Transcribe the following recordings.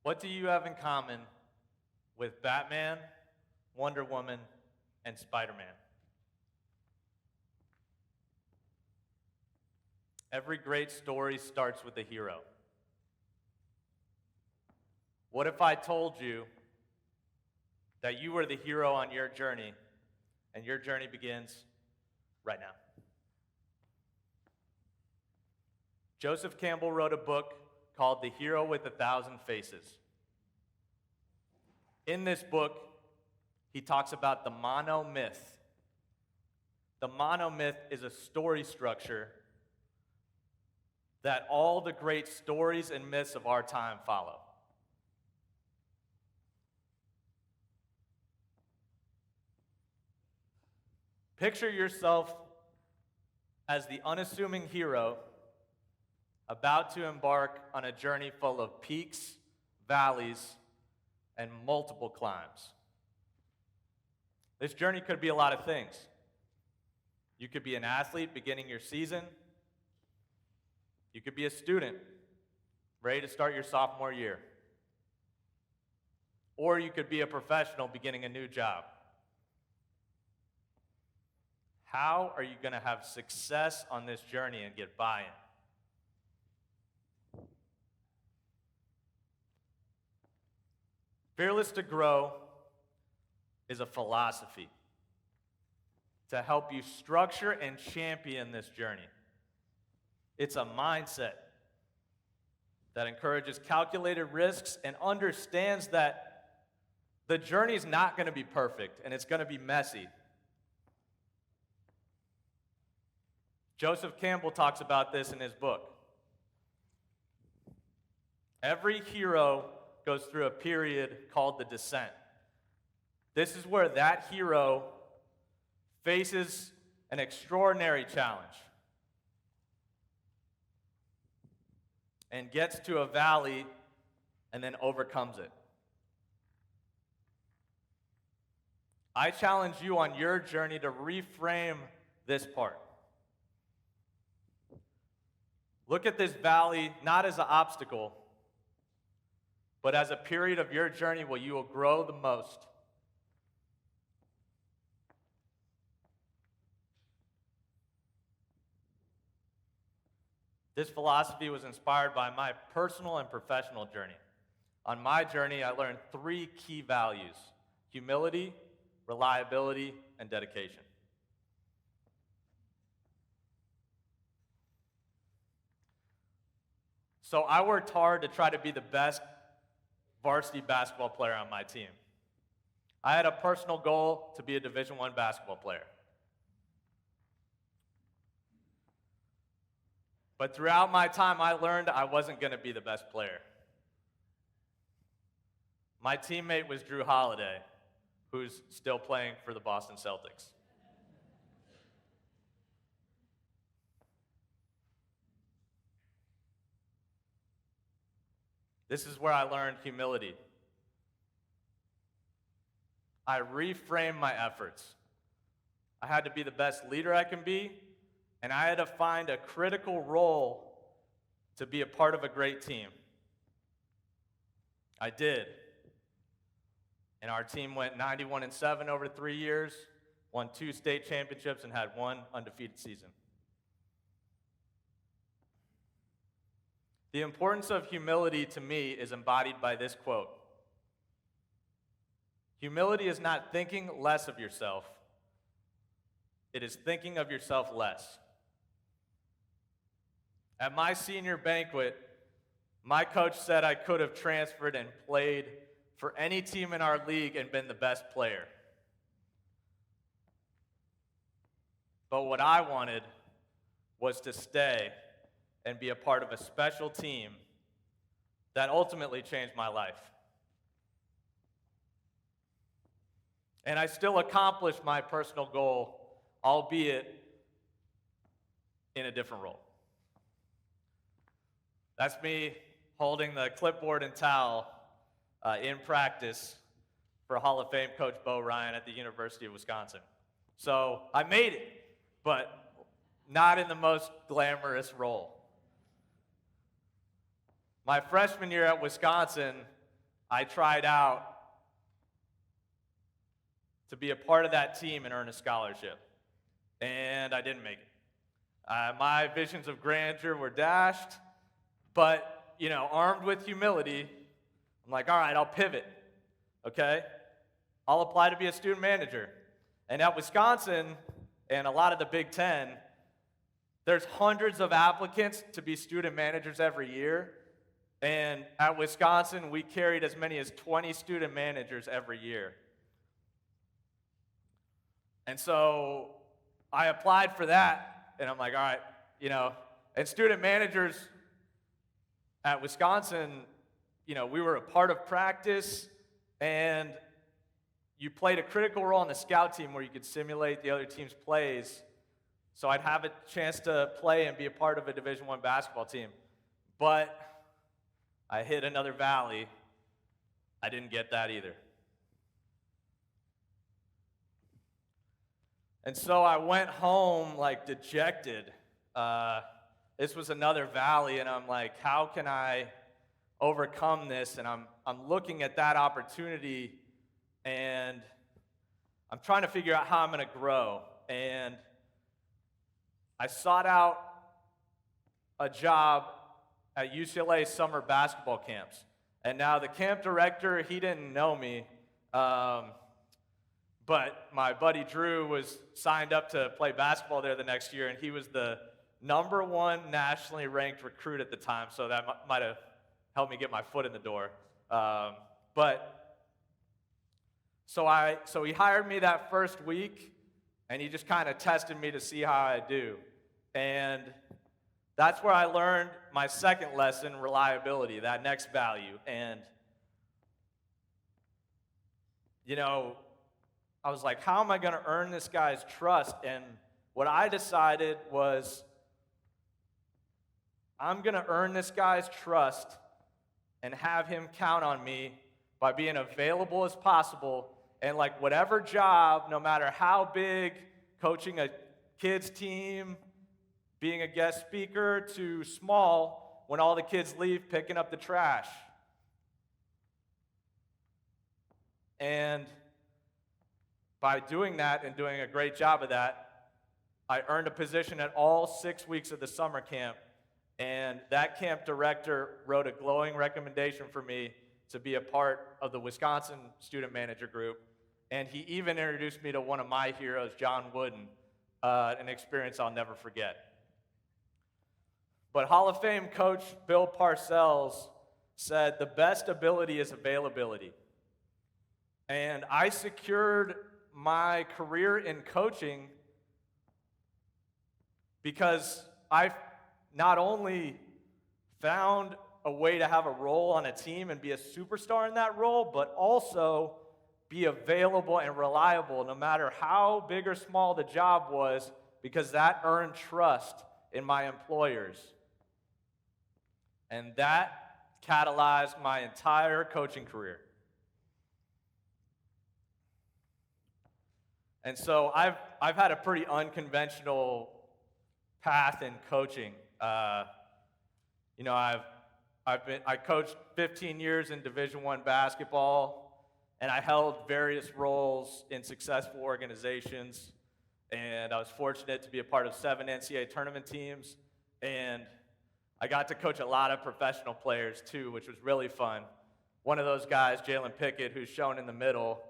What do you have in common with Batman, Wonder Woman, and Spider-Man? Every great story starts with a hero. What if I told you that you were the hero on your journey, and your journey begins right now? Joseph Campbell wrote a book called The Hero with a Thousand Faces. In this book, he talks about the Monom Myth. The Monom Myth is a story structure that all the great stories and myths of our time follow. Picture yourself as the unassuming hero about to embark on a journey full of peaks, valleys, and multiple climbs. This journey could be a lot of things. You could be an athlete beginning your season. You could be a student ready to start your sophomore year. Or you could be a professional beginning a new job. How are you going to have success on this journey and get buy-in? Fearless to Grow is a philosophy to help you structure and champion this journey. It's a mindset that encourages calculated risks and understands that the journey is not going to be perfect and it's going to be messy. Joseph Campbell talks about this in his book. Every hero goes through a period called the descent. This is where that hero faces an extraordinary challenge and gets to a valley and then overcomes it. I challenge you on your journey to reframe this part. Look at this valley not as an obstacle, but as a period of your journey where you will grow the most. This philosophy was inspired by my personal and professional journey. On my journey, I learned 3 key values: humility, reliability, and dedication. So I worked hard to try to be the best varsity basketball player on my team. I had a personal goal to be a Division I basketball player. But throughout my time, I learned I wasn't going to be the best player. My teammate was Drew Holiday, who's still playing for the Boston Celtics. This is where I learned humility. I reframed my efforts. I had to be the best leader I can be, and I had to find a critical role to be a part of a great team. I did. And our team went 91-7 over 3 years, won 2 state championships, and had 1 undefeated season. The importance of humility to me is embodied by this quote. Humility is not thinking less of yourself. It is thinking of yourself less. At my senior banquet, my coach said I could have transferred and played for any team in our league and been the best player. But what I wanted was to stay and be a part of a special team that ultimately changed my life. And I still accomplished my personal goal, albeit in a different role. That's me holding the clipboard and towel in practice for Hall of Fame coach Bo Ryan at the University of Wisconsin. So I made it, but not in the most glamorous role. My freshman year at Wisconsin, I tried out to be a part of that team and earn a scholarship, and I didn't make it. My visions of grandeur were dashed, but, armed with humility, I'm like, all right, I'll pivot, okay? I'll apply to be a student manager. And at Wisconsin, and a lot of the Big Ten, there's hundreds of applicants to be student managers every year. And at Wisconsin, we carried as many as 20 student managers every year. And so I applied for that, and I'm like, all right, and student managers at Wisconsin, we were a part of practice, and you played a critical role on the scout team where you could simulate the other team's plays. So I'd have a chance to play and be a part of a Division I basketball team. But I hit another valley. I didn't get that either. And so I went home dejected. This was another valley, and I'm like, how can I overcome this? And I'm looking at that opportunity, and I'm trying to figure out how I'm going to grow. And I sought out a job at UCLA summer basketball camps. And now the camp director, he didn't know me, but my buddy Drew was signed up to play basketball there the next year, and he was the #1 nationally ranked recruit at the time, so that might have helped me get my foot in the door. So he hired me that first week, and he just kind of tested me to see how I do. And that's where I learned my second lesson, reliability, that next value. And, I was like, how am I going to earn this guy's trust? And what I decided was, I'm going to earn this guy's trust and have him count on me by being available as possible. And whatever job, no matter how big, coaching a kids team, being a guest speaker, to small, when all the kids leave, picking up the trash. And by doing that and doing a great job of that, I earned a position at all 6 weeks of the summer camp. And that camp director wrote a glowing recommendation for me to be a part of the Wisconsin student manager group. And he even introduced me to one of my heroes, John Wooden, an experience I'll never forget. But Hall of Fame coach Bill Parcells said, the best ability is availability. And I secured my career in coaching because I not only found a way to have a role on a team and be a superstar in that role, but also be available and reliable no matter how big or small the job was, because that earned trust in my employers. And that catalyzed my entire coaching career. And so I've had a pretty unconventional path in coaching. I coached 15 years in Division I basketball, and I held various roles in successful organizations. And I was fortunate to be a part of 7 NCAA tournament teams, and I got to coach a lot of professional players too, which was really fun. One of those guys, Jalen Pickett, who's shown in the middle,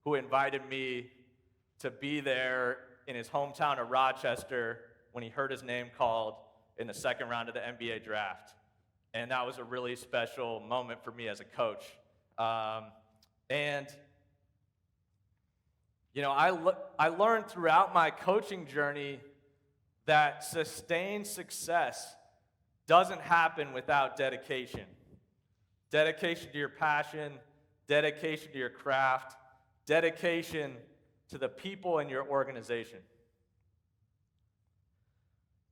who invited me to be there in his hometown of Rochester when he heard his name called in the second round of the NBA draft. And that was a really special moment for me as a coach. I learned throughout my coaching journey that sustained success doesn't happen without dedication. Dedication to your passion, dedication to your craft, dedication to the people in your organization.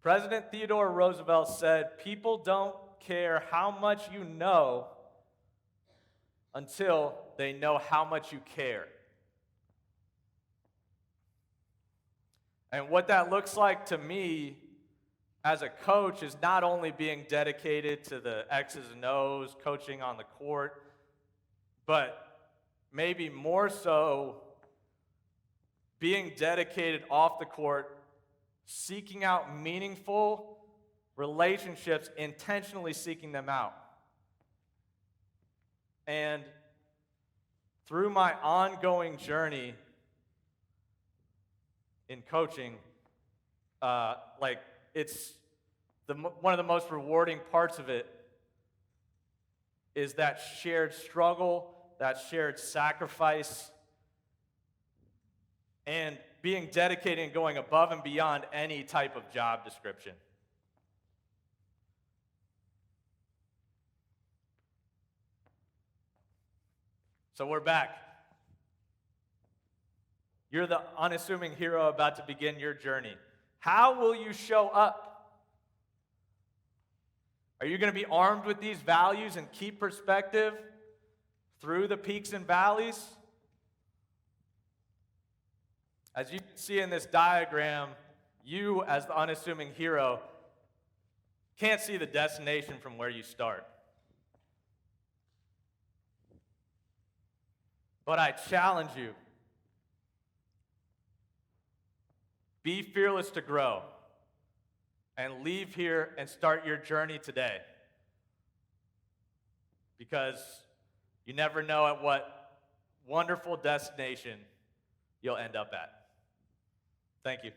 President Theodore Roosevelt said, "People don't care how much you know until they know how much you care." And what that looks like to me as a coach is not only being dedicated to the X's and O's, coaching on the court, but maybe more so being dedicated off the court, seeking out meaningful relationships, intentionally seeking them out. And through my ongoing journey in coaching, it's one of the most rewarding parts of it is that shared struggle, that shared sacrifice, and being dedicated and going above and beyond any type of job description. So we're back. You're the unassuming hero about to begin your journey. How will you show up? Are you going to be armed with these values and keep perspective through the peaks and valleys? As you can see in this diagram, you, as the unassuming hero, can't see the destination from where you start. But I challenge you, be fearless to grow and leave here and start your journey today. Because you never know at what wonderful destination you'll end up at. Thank you.